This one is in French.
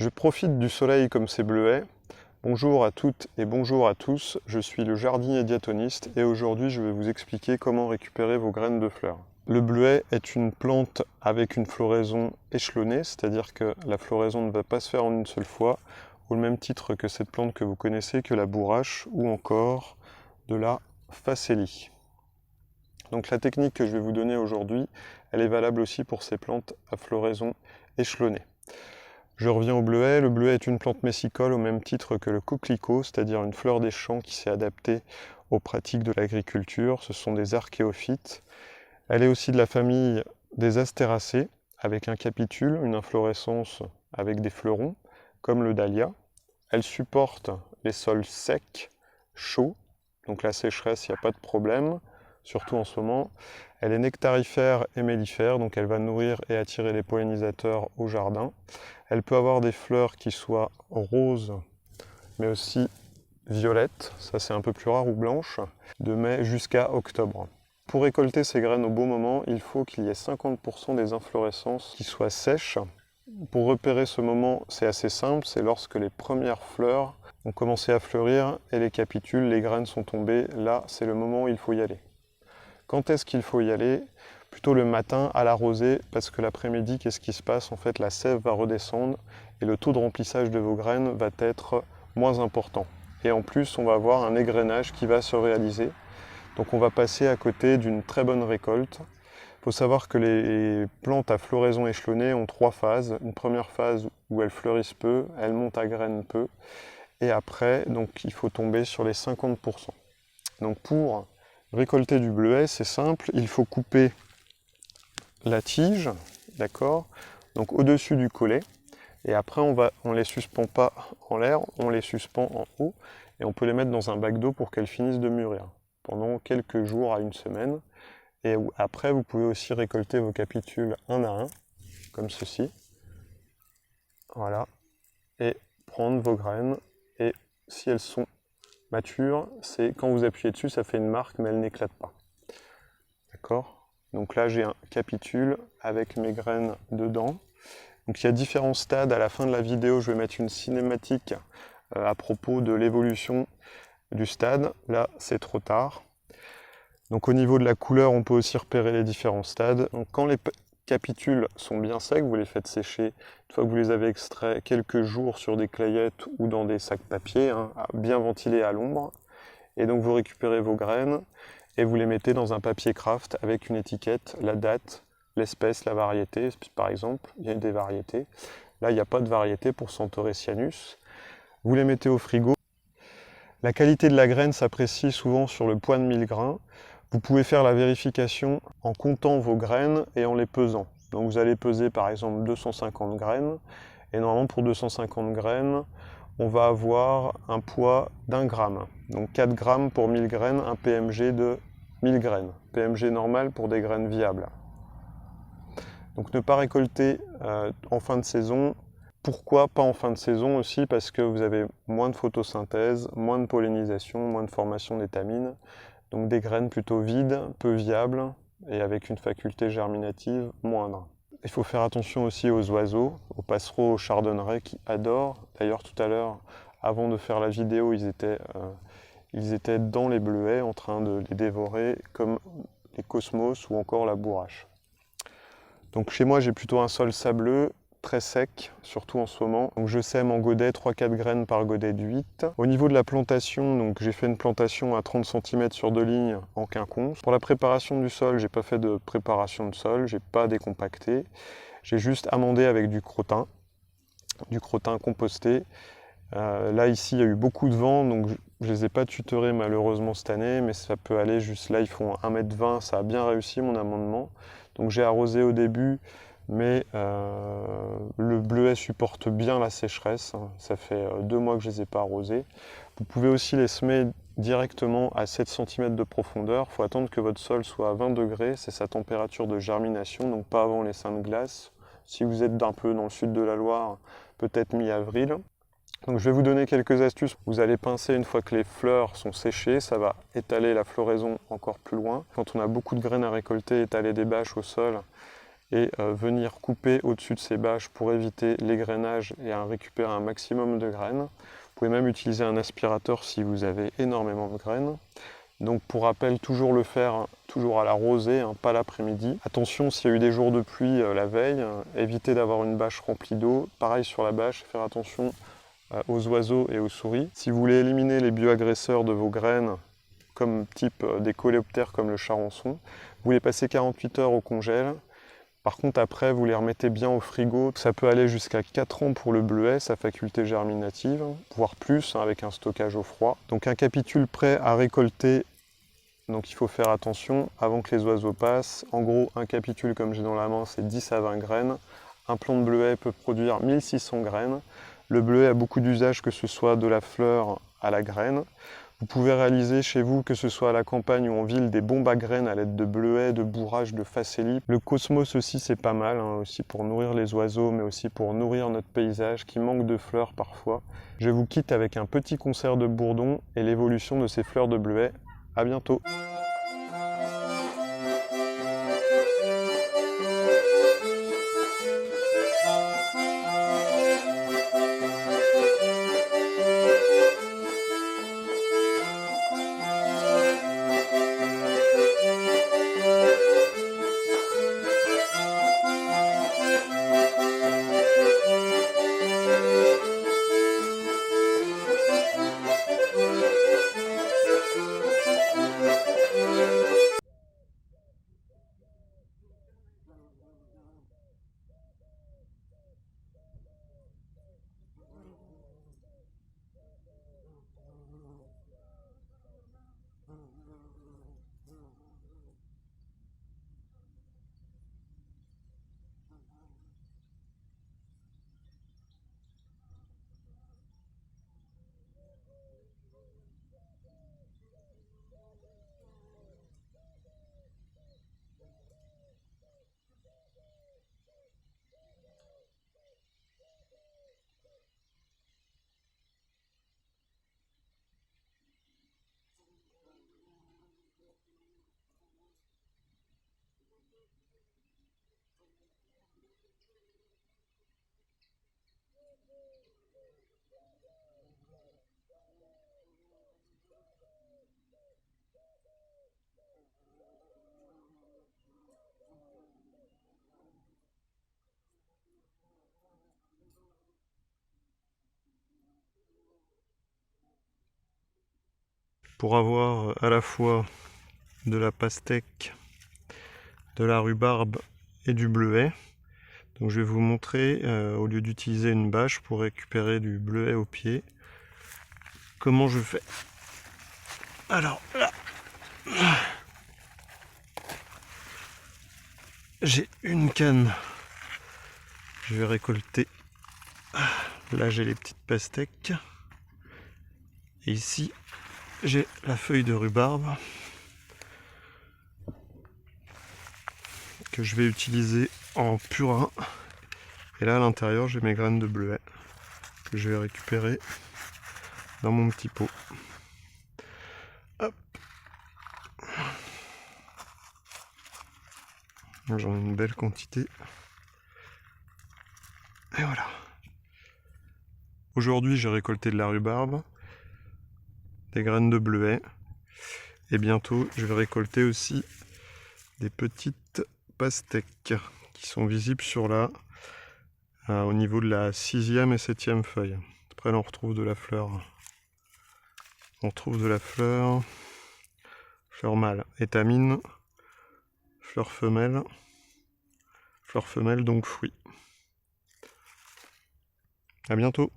Je profite du soleil comme ces bleuets. Bonjour à toutes et bonjour à tous, je suis le jardinier diatoniste et aujourd'hui je vais vous expliquer comment récupérer vos graines de fleurs. Le bleuet est une plante avec une floraison échelonnée, c'est-à-dire que la floraison ne va pas se faire en une seule fois, au même titre que cette plante que vous connaissez, que la bourrache ou encore de la facélie. Donc la technique que je vais vous donner aujourd'hui, elle est valable aussi pour ces plantes à floraison échelonnée. Je reviens au bleuet. Le bleuet est une plante messicole au même titre que le coquelicot, c'est-à-dire une fleur des champs qui s'est adaptée aux pratiques de l'agriculture. Ce sont des archéophytes. Elle est aussi de la famille des astéracées, avec un capitule, une inflorescence avec des fleurons, comme le dahlia. Elle supporte les sols secs, chauds, donc la sécheresse, il n'y a pas de problème, surtout en ce moment. Elle est nectarifère et mellifère, donc elle va nourrir et attirer les pollinisateurs au jardin. Elle peut avoir des fleurs qui soient roses, mais aussi violettes, ça c'est un peu plus rare, ou blanches, de mai jusqu'à octobre. Pour récolter ces graines au bon moment, il faut qu'il y ait 50% des inflorescences qui soient sèches. Pour repérer ce moment, c'est assez simple, c'est lorsque les premières fleurs ont commencé à fleurir et les capitules, les graines sont tombées. Là, c'est le moment où il faut y aller. Quand est-ce qu'il faut y aller? Plutôt le matin à la rosée, parce que l'après-midi, qu'est-ce qui se passe? En fait, la sève va redescendre et le taux de remplissage de vos graines va être moins important. Et en plus, on va avoir un égrainage qui va se réaliser. Donc on va passer à côté d'une très bonne récolte. Il faut savoir que les plantes à floraison échelonnée ont 3 phases. Une première phase où elles fleurissent peu, elles montent à graines peu. Et après, donc, il faut tomber sur les 50%. Donc pour récolter du bleuet, c'est simple, il faut couper la tige, d'accord, donc au-dessus du collet, et après on les suspend pas en l'air, on les suspend en haut, et on peut les mettre dans un bac d'eau pour qu'elles finissent de mûrir pendant quelques jours à une semaine. Et après vous pouvez aussi récolter vos capitules un à un, comme ceci, voilà, et prendre vos graines, et si elles sont matures, c'est quand vous appuyez dessus, ça fait une marque, mais elle n'éclate pas, d'accord. Donc là, j'ai un capitule avec mes graines dedans. Donc il y a différents stades. À la fin de la vidéo, je vais mettre une cinématique à propos de l'évolution du stade. Là, c'est trop tard. Donc au niveau de la couleur, on peut aussi repérer les différents stades. Donc quand les capitules sont bien secs, vous les faites sécher. Une fois que vous les avez extraits, quelques jours sur des clayettes ou dans des sacs papier, hein, bien ventilés à l'ombre. Et donc vous récupérez vos graines et vous les mettez dans un papier craft avec une étiquette, la date, l'espèce, la variété, par exemple, il y a des variétés. Là, il n'y a pas de variété pour Cyanus. Vous les mettez au frigo. La qualité de la graine s'apprécie souvent sur le poids de 1000 grains. Vous pouvez faire la vérification en comptant vos graines et en les pesant. Donc vous allez peser par exemple 250 graines, et normalement pour 250 graines, on va avoir un poids d'1 gramme. Donc 4 grammes pour 1000 graines, un PMG de 1000 graines. PMG normal pour des graines viables. Donc ne pas récolter en fin de saison. Pourquoi pas en fin de saison aussi? Parce que vous avez moins de photosynthèse, moins de pollinisation, moins de formation d'étamines. Donc des graines plutôt vides, peu viables et avec une faculté germinative moindre. Il faut faire attention aussi aux oiseaux, aux passereaux, aux chardonnerets qui adorent. D'ailleurs tout à l'heure, avant de faire la vidéo, ils étaient dans les bleuets en train de les dévorer comme les cosmos ou encore la bourrache. Donc chez moi j'ai plutôt un sol sableux, très sec, surtout en ce moment. Donc je sème en godet 3-4 graines par godet de 8. Au niveau de la plantation, donc j'ai fait une plantation à 30 cm sur 2 lignes en quinconce. Pour la préparation du sol, j'ai pas fait de préparation de sol, j'ai pas décompacté. J'ai juste amendé avec du crottin composté. Là ici il y a eu beaucoup de vent, donc je les ai pas tutorés malheureusement cette année, mais ça peut aller juste là, ils font 1,20 m, ça a bien réussi mon amendement. Donc j'ai arrosé au début, mais le bleuet supporte bien la sécheresse, hein. Ça fait 2 mois que je ne les ai pas arrosés. Vous pouvez aussi les semer directement à 7 cm de profondeur. Il faut attendre que votre sol soit à 20 degrés, c'est sa température de germination, donc pas avant les seins de glace. Si vous êtes d'un peu dans le sud de la Loire, peut-être mi-avril. Donc je vais vous donner quelques astuces. Vous allez pincer une fois que les fleurs sont séchées, ça va étaler la floraison encore plus loin. Quand on a beaucoup de graines à récolter, étaler des bâches au sol et venir couper au-dessus de ces bâches pour éviter l'égrainage et récupérer un maximum de graines. Vous pouvez même utiliser un aspirateur si vous avez énormément de graines. Donc pour rappel, toujours le faire, toujours à la rosée, pas l'après-midi. Attention s'il y a eu des jours de pluie la veille, évitez d'avoir une bâche remplie d'eau. Pareil sur la bâche, faire attention aux oiseaux et aux souris. Si vous voulez éliminer les bioagresseurs de vos graines, comme type des coléoptères comme le charançon, vous les passez 48 heures au congèle. Par contre après vous les remettez bien au frigo. Ça peut aller jusqu'à 4 ans pour le bleuet, sa faculté germinative, voire plus avec un stockage au froid. Donc un capitule prêt à récolter, donc il faut faire attention avant que les oiseaux passent. En gros un capitule comme j'ai dans la main c'est 10 à 20 graines. Un plant de bleuet peut produire 1600 graines. Le bleuet a beaucoup d'usages, que ce soit de la fleur à la graine. Vous pouvez réaliser chez vous, que ce soit à la campagne ou en ville, des bombes à graines à l'aide de bleuets, de bourrage, de facélie. Le cosmos aussi c'est pas mal, aussi pour nourrir les oiseaux, mais aussi pour nourrir notre paysage qui manque de fleurs parfois. Je vous quitte avec un petit concert de bourdon et l'évolution de ces fleurs de bleuet. À bientôt. Pour avoir à la fois de la pastèque, de la rhubarbe et du bleuet, donc je vais vous montrer, au lieu d'utiliser une bâche pour récupérer du bleuet au pied, comment je fais. Alors là, j'ai une canne, je vais récolter. Là j'ai les petites pastèques, et ici j'ai la feuille de rhubarbe que je vais utiliser en purin. Et là à l'intérieur j'ai mes graines de bleuet que je vais récupérer dans mon petit pot. Hop. J'en ai une belle quantité. Et voilà. Aujourd'hui j'ai récolté de la rhubarbe, des graines de bleuet, et bientôt je vais récolter aussi des petites pastèques qui sont visibles sur là, au niveau de la 6e et 7e feuille. Après là on retrouve de la fleur. On retrouve de la fleur, fleur mâle, étamine, fleur femelle donc fruit. À bientôt.